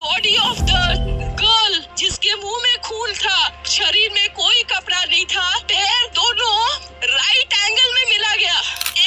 Body of the girl जिसके मुंह में खून था, शरीर में कोई कपड़ा नहीं था, पैर दोनों राइट एंगल में मिला गया,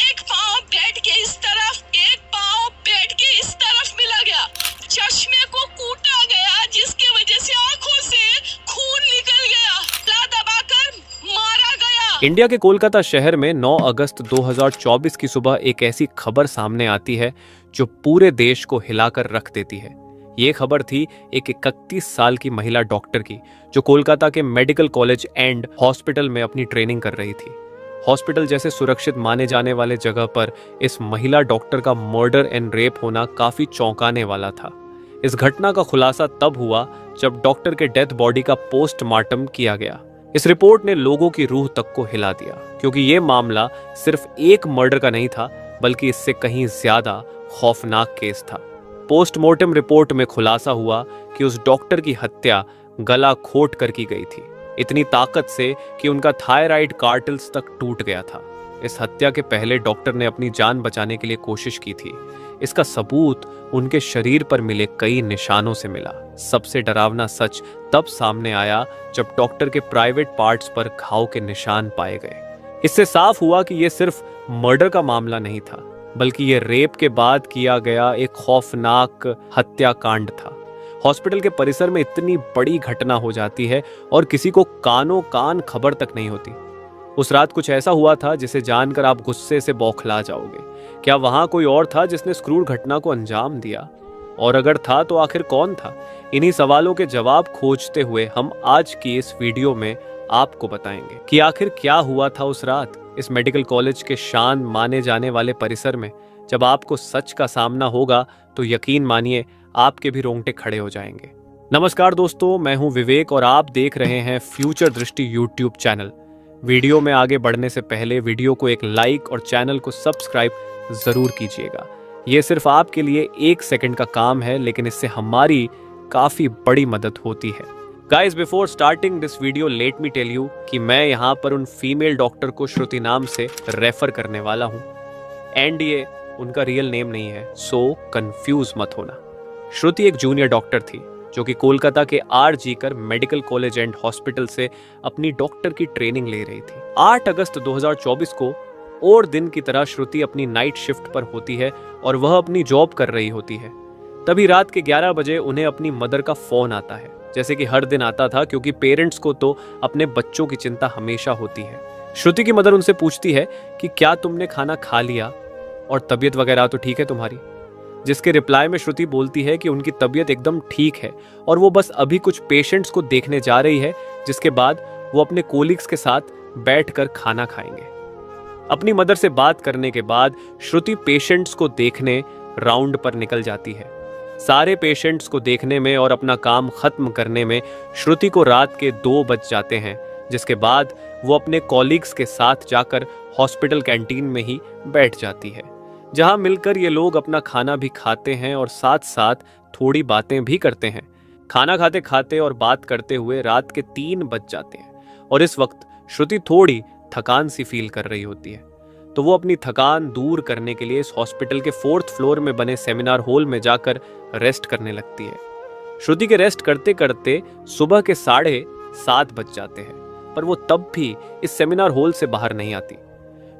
एक पाँव बेड के इस तरफ, एक पाँव बेड के इस तरफ मिला गया, चश्मे को कूटा गया जिसकी वजह से आंखों से खून निकल गया, ला दबाकर मारा गया। इंडिया के कोलकाता शहर में 9 अगस्त 2024 की सुबह एक ऐसी खबर सामने आती है जो पूरे देश को हिलाकर रख देती है। ये खबर थी एक 31 साल की महिला डॉक्टर की जो कोलकाता के मेडिकल कॉलेज एंड हॉस्पिटल में अपनी ट्रेनिंग कर रही थी। हॉस्पिटल जैसे सुरक्षित माने जाने वाले जगह पर इस महिला डॉक्टर का मर्डर एंड रेप होना काफी चौंकाने वाला था। इस घटना का खुलासा तब हुआ जब डॉक्टर के डेथ बॉडी का पोस्टमार्टम किया गया। इस रिपोर्ट ने लोगों की रूह तक को हिला दिया, क्योंकि ये मामला सिर्फ एक मर्डर का नहीं था, बल्कि इससे कहीं ज्यादा खौफनाक केस था। पोस्टमार्टम रिपोर्ट में खुलासा हुआ कि उस डॉक्टर की हत्या गला घोट कर की गई थी, इतनी ताकत से कि उनका थायराइड कार्टिल्स तक टूट गया था। इस हत्या के पहले डॉक्टर ने अपनी जान बचाने के लिए कोशिश की थी। इसका सबूत उनके शरीर पर मिले कई निशानों से मिला। सबसे डरावना सच तब सामने आया जब डॉक्टर के प्राइवेट पार्ट्स पर घाव के निशान पाए गए। इससे साफ हुआ कि यह सिर्फ मर्डर का मामला नहीं था, बल्कि ये रेप के बाद किया गया एक खौफनाक हत्याकांड था। हॉस्पिटल के परिसर में इतनी बड़ी घटना हो जाती है और किसी को कानों कान खबर तक नहीं होती। उस रात कुछ ऐसा हुआ था जिसे जानकर आप गुस्से से बौखला जाओगे। क्या वहां कोई और था जिसने इस क्रूर घटना को अंजाम दिया? और अगर था तो आखिर कौन था? इन्हीं सवालों के जवाब खोजते हुए हम आज की इस वीडियो में आपको बताएंगे कि आखिर क्या हुआ था उस रात इस मेडिकल कॉलेज के शान माने जाने वाले परिसर में। जब आपको सच का सामना होगा तो यकीन मानिए आपके भी रोंगटे खड़े हो जाएंगे। नमस्कार दोस्तों, मैं हूं विवेक और आप देख रहे हैं फ्यूचर दृष्टि यूट्यूब चैनल। वीडियो में आगे बढ़ने से पहले वीडियो को एक लाइक और चैनल को सब्सक्राइब जरूर कीजिएगा। यह सिर्फ आपके लिए 1 सेकंड का काम है, लेकिन इससे हमारी काफी बड़ी मदद होती है। Guys, before starting this video let me tell you कि मैं यहाँ पर उन फीमेल डॉक्टर को श्रुति नाम से रेफर करने वाला हूँ, एंड ये उनका रियल नेम नहीं है, सो कंफ्यूज मत होना। श्रुति एक जूनियर डॉक्टर थी जो कि कोलकाता के आर.जी.कर मेडिकल कॉलेज एंड हॉस्पिटल से अपनी डॉक्टर की ट्रेनिंग ले रही थी। 8 अगस्त 2024 को और दिन की तरह श्रुति अपनी नाइट शिफ्ट पर होती है और वह अपनी जॉब कर रही होती है। तभी रात के 11 बजे उन्हें अपनी मदर का फोन आता है, जैसे कि हर दिन आता था, क्योंकि पेरेंट्स को तो अपने बच्चों की चिंता हमेशा होती है। श्रुति की मदर उनसे पूछती है कि क्या तुमने खाना खा लिया और तबीयत वगैरह तो ठीक है तुम्हारी? जिसके रिप्लाई में श्रुति बोलती है कि उनकी तबीयत एकदम ठीक है और वो बस अभी कुछ पेशेंट्स को देखने जा रही है, जिसके बाद वो अपने कोलिग्स के साथ बैठकर खाना खाएंगे। अपनी मदर से बात करने के बाद श्रुति पेशेंट्स को देखने राउंड पर निकल जाती है। सारे पेशेंट्स को देखने में और अपना काम खत्म करने में श्रुति को रात के 2 बज जाते हैं, जिसके बाद वो अपने कॉलीग्स के साथ जाकर हॉस्पिटल कैंटीन में ही बैठ जाती है, जहां मिलकर ये लोग अपना खाना भी खाते हैं और साथ साथ थोड़ी बातें भी करते हैं। खाना खाते खाते और बात करते हुए रात के 3 बज जाते हैं और इस वक्त श्रुति थोड़ी थकान सी फील कर रही होती है, तो वो अपनी थकान दूर करने के लिए इस हॉस्पिटल के 4th फ्लोर में बने सेमिनार हॉल में जाकर रेस्ट करने लगती है। श्रुति के रेस्ट करते करते सुबह के 7:30 बज जाते हैं, पर वो तब भी इस सेमिनार हॉल से बाहर नहीं आती,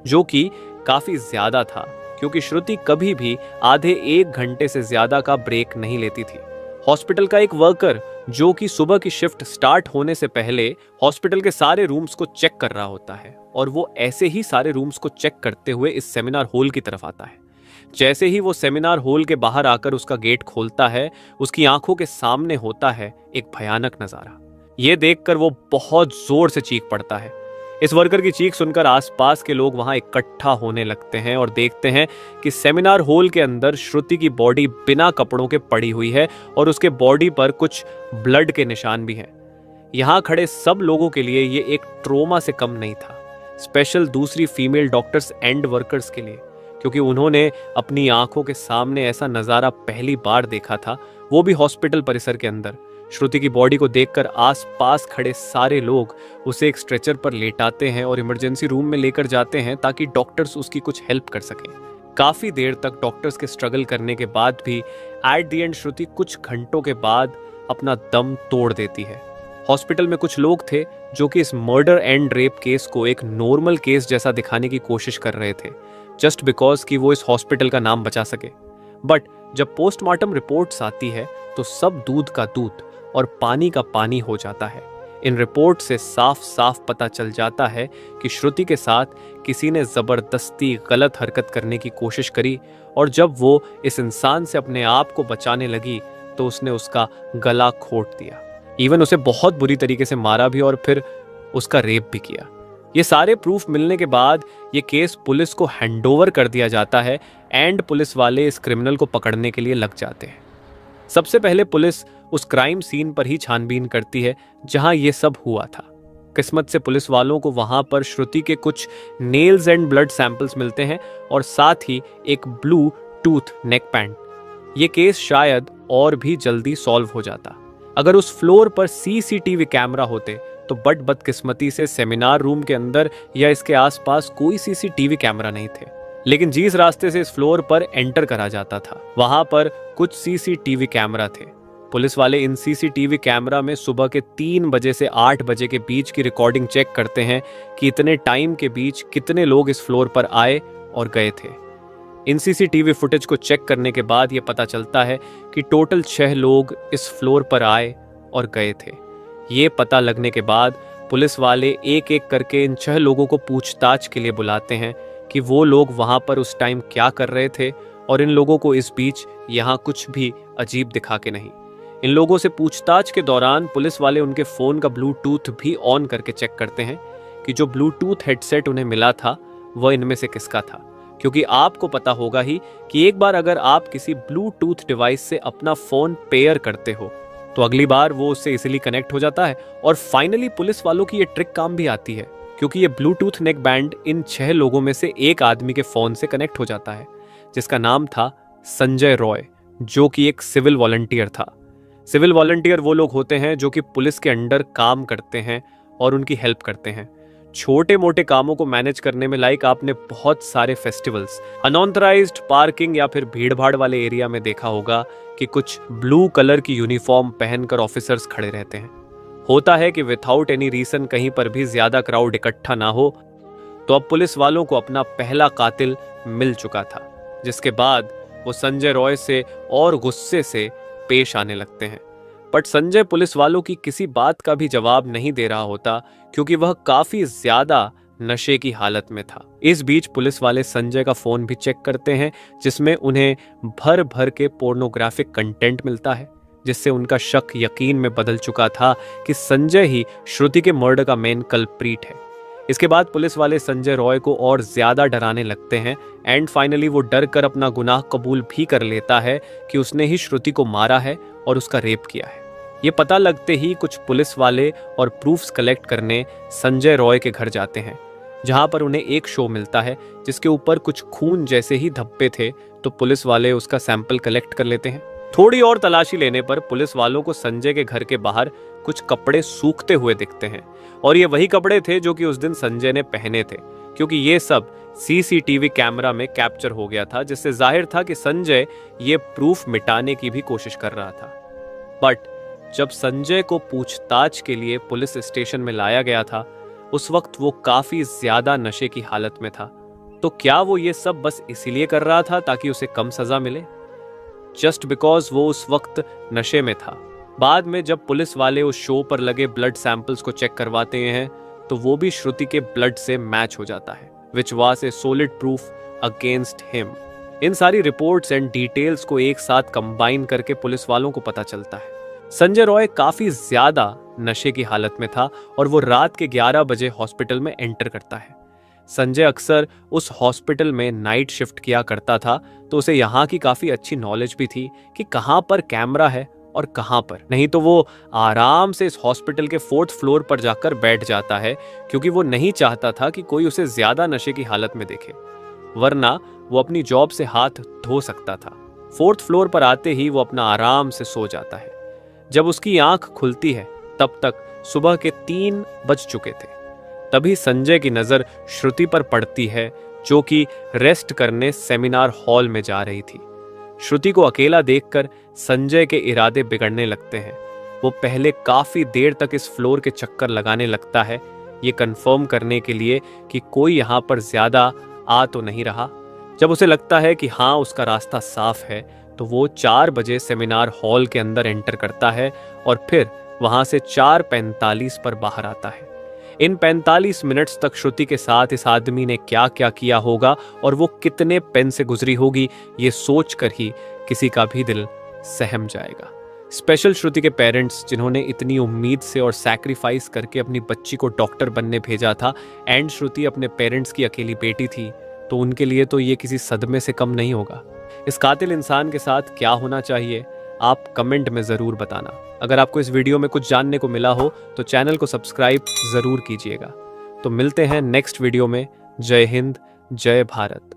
जो कि काफी ज्यादा था, क्योंकि श्रुति कभी भी आधे 1 घंटे से ज्यादा का ब्रेक नहीं लेती थी। हॉस्पिटल का एक वर्कर जो कि सुबह की शिफ्ट स्टार्ट होने से पहले हॉस्पिटल के सारे रूम्स को चेक कर रहा होता है, और वो ऐसे ही सारे रूम्स को चेक करते हुए इस सेमिनार हॉल की तरफ आता है। जैसे ही वो सेमिनार हॉल के बाहर आकर उसका गेट खोलता है, उसकी आंखों के सामने होता है एक भयानक नजारा। ये देखकर वो बहुत जोर से चीख पड़ता है। इस वर्कर की चीख सुनकर आसपास के लोग वहां इकट्ठा होने लगते हैं और देखते हैं कि सेमिनार हॉल के अंदर श्रुति की बॉडी बिना कपड़ों के पड़ी हुई है और उसके बॉडी पर कुछ ब्लड के निशान भी हैं। यहां खड़े सब लोगों के लिए ये एक ट्रोमा से कम नहीं था, स्पेशल दूसरी फीमेल डॉक्टर्स एंड वर्कर्स के लिए, क्योंकि उन्होंने अपनी आंखों के सामने ऐसा नजारा पहली बार देखा था, वो भी हॉस्पिटल परिसर के अंदर। श्रुति की बॉडी को देखकर आसपास खड़े सारे लोग उसे एक स्ट्रेचर पर लेटाते हैं और इमरजेंसी रूम में लेकर जाते हैं ताकि डॉक्टर्स उसकी कुछ हेल्प कर सकें। काफी देर तक डॉक्टर्स के स्ट्रगल करने के बाद भी एट द एंड श्रुति कुछ घंटों के बाद अपना दम तोड़ देती है। हॉस्पिटल में कुछ लोग थे जो कि इस मर्डर एंड रेप केस को एक नॉर्मल केस जैसा दिखाने की कोशिश कर रहे थे, जस्ट बिकॉज कि वो इस हॉस्पिटल का नाम बचा सके। बट जब पोस्टमार्टम रिपोर्ट्स आती है तो सब दूध का दूध और पानी का पानी हो जाता है। इन रिपोर्ट से साफ साफ पता चल जाता है कि श्रुति के साथ किसी ने जबरदस्ती गलत हरकत करने की कोशिश करी, और जब वो इस इंसान से अपने आप को बचाने लगी तो उसने उसका गला घोंट दिया। इवन उसे बहुत बुरी तरीके से मारा भी और फिर उसका रेप भी किया। ये सारे प्रूफ मिलने के बाद ये केस पुलिस को हैंडओवर कर दिया जाता है एंड पुलिस वाले इस क्रिमिनल को पकड़ने के लिए लग जाते हैं। सबसे पहले पुलिस उस क्राइम सीन पर ही छानबीन करती है जहां ये सब हुआ था। किस्मत से पुलिस वालों को वहां पर श्रुति के कुछ नेल्स एंड ब्लड सैंपल्स मिलते हैं और साथ ही एक ब्लू टूथ नेक बैंड। ये केस शायद और भी जल्दी सॉल्व हो जाता अगर उस फ्लोर पर सीसीटीवी कैमरा होते, तो बट बदकिस्मती से सेमिनार रूम के अंदर या इसके आसपास कोई सीसीटीवी कैमरा नहीं थे। लेकिन जिस रास्ते से इस फ्लोर पर एंटर करा जाता था वहां पर कुछ सीसीटीवी कैमरा थे। पुलिस वाले इन सीसीटीवी कैमरा में सुबह के 3 बजे से 8 बजे के बीच की रिकॉर्डिंग चेक करते हैं कि इतने टाइम के बीच कितने लोग इस फ्लोर पर आए और गए थे। इन सीसीटीवी फुटेज को चेक करने के बाद यह पता चलता है कि टोटल 6 लोग इस फ्लोर पर आए और गए थे। ये पता लगने के बाद पुलिस वाले एक एक करके इन 6 लोगों को पूछताछ के लिए बुलाते हैं कि वो लोग वहां पर उस टाइम क्या कर रहे थे, और इन लोगों को इस बीच यहाँ कुछ भी अजीब दिखा के नहीं। इन लोगों से पूछताछ के दौरान पुलिस वाले उनके फोन का ब्लूटूथ भी ऑन करके चेक करते हैं कि जो ब्लूटूथ हेडसेट उन्हें मिला था वह इनमें से किसका था, क्योंकि आपको पता होगा ही कि एक बार अगर आप किसी ब्लूटूथ डिवाइस से अपना फोन पेयर करते हो तो अगली बार वो उससे इजीली कनेक्ट हो जाता है। और फाइनली पुलिस वालों की ये ट्रिक काम भी आती है, क्योंकि ये ब्लूटूथ नेक बैंड इन 6 लोगों में से एक आदमी के फोन से कनेक्ट हो जाता है, जिसका नाम था संजय रॉय, जो कि एक सिविल वॉलंटियर था। सिविल वॉलंटियर वो लोग होते हैं जो कि पुलिस के अंडर काम करते हैं और उनकी हेल्प करते हैं छोटे मोटे कामों को मैनेज करने में। लाइक आपने बहुत सारे फेस्टिवल्स, अनऑथराइज्ड पार्किंग या फिर भीड़ भाड़ वाले एरिया में देखा होगा कि कुछ ब्लू कलर की यूनिफॉर्म पहनकर ऑफिसर्स खड़े रहते हैं। होता है कि विथआउट एनी रीजन कहीं पर भी ज्यादा क्राउड इकट्ठा ना हो, तो अब पुलिस वालों को अपना पहला कातिल मिल चुका था, जिसके बाद वो संजय रॉय से और गुस्से से पेश आने लगते हैं। बट संजय पुलिस वालों की किसी बात का भी जवाब नहीं दे रहा होता, क्योंकि वह काफी ज्यादा नशे की हालत में था। इस बीच पुलिस वाले संजय का फोन भी चेक करते हैं, जिसमें उन्हें भर भर के पोर्नोग्राफिक कंटेंट मिलता है, जिससे उनका शक यकीन में बदल चुका था कि संजय ही श्रुति के मर्डर का मेन कल्प्रीट है। इसके बाद पुलिस वाले संजय रॉय को और ज्यादा डराने लगते हैं एंड फाइनली वो डर कर अपना गुनाह कबूल भी कर लेता है कि उसने ही श्रुति को मारा है और उसका रेप किया है। ये पता लगते ही कुछ पुलिस वाले और प्रूफ्स कलेक्ट करने संजय रॉय के घर जाते हैं, जहां पर उन्हें एक शो मिलता है जिसके ऊपर कुछ खून जैसे ही धब्बे थे, तो पुलिस वाले उसका सैंपल कलेक्ट कर लेते हैं। थोड़ी और तलाशी लेने पर पुलिस वालों को संजय के घर के बाहर कुछ कपड़े सूखते हुए दिखते हैं, और ये वही कपड़े थे जो कि उस दिन संजय ने पहने थे, क्योंकि ये सब सीसीटीवी कैमरा में कैप्चर हो गया था, जिससे जाहिर था कि संजय ये प्रूफ मिटाने की भी कोशिश कर रहा था। बट जब संजय को पूछताछ के लिए पुलिस स्टेशन में लाया गया था, उस वक्त वो काफी ज्यादा नशे की हालत में था। तो क्या वो ये सब बस इसीलिए कर रहा था ताकि उसे कम सजा मिले, जस्ट बिकॉज वो उस वक्त नशे में था? बाद में जब पुलिस वाले उस शो पर लगे ब्लड सैंपल्स को चेक करवाते हैं, तो वो भी श्रुति के ब्लड से मैच हो जाता है, which was a solid proof against him. इन सारी रिपोर्ट्स एंड डिटेल्स को एक साथ कंबाइन करके पुलिस वालों को पता चलता है संजय रॉय काफी ज्यादा नशे की हालत में था और वो रात के 11 बजे हॉस्पिटल में एंटर करता है। संजय अक्सर उस हॉस्पिटल में नाइट शिफ्ट किया करता था, तो उसे यहाँ की काफी अच्छी नॉलेज भी थी कि कहाँ पर कैमरा है और कहाँ पर नहीं। तो वो आराम से इस हॉस्पिटल के 4th फ्लोर पर जाकर बैठ जाता है, क्योंकि वो नहीं चाहता था कि कोई उसे ज्यादा नशे की हालत में देखे, वरना वो अपनी जॉब से हाथ धो सकता था। 4th फ्लोर पर आते ही वो अपना आराम से सो जाता है। जब उसकी आंख खुलती है तब तक सुबह के 3 बज चुके थे। तभी संजय की नजर श्रुति पर पड़ती है, जो कि रेस्ट करने सेमिनार हॉल में जा रही थी। श्रुति को अकेला देखकर संजय के इरादे बिगड़ने लगते हैं। वो पहले काफी देर तक इस फ्लोर के चक्कर लगाने लगता है, ये कंफर्म करने के लिए कि कोई यहाँ पर ज्यादा आ तो नहीं रहा। जब उसे लगता है कि हाँ उसका रास्ता साफ है, तो वो 4 बजे सेमिनार हॉल के अंदर एंटर करता है और फिर वहां से 4:45 पर बाहर आता है। इन 45 मिनट्स तक श्रुति के साथ इस आदमी ने क्या क्या किया होगा और वो कितने पेन से गुजरी होगी, ये सोचकर ही किसी का भी दिल सहम जाएगा। स्पेशल श्रुति के पेरेंट्स, जिन्होंने इतनी उम्मीद से और सैक्रिफाइस करके अपनी बच्ची को डॉक्टर बनने भेजा था, एंड श्रुति अपने पेरेंट्स की अकेली बेटी थी, तो उनके लिए तो ये किसी सदमे से कम नहीं होगा। इस कातिल इंसान के साथ क्या होना चाहिए, आप कमेंट में जरूर बताना। अगर आपको इस वीडियो में कुछ जानने को मिला हो तो चैनल को सब्सक्राइब जरूर कीजिएगा। तो मिलते हैं नेक्स्ट वीडियो में। जय हिंद, जय भारत।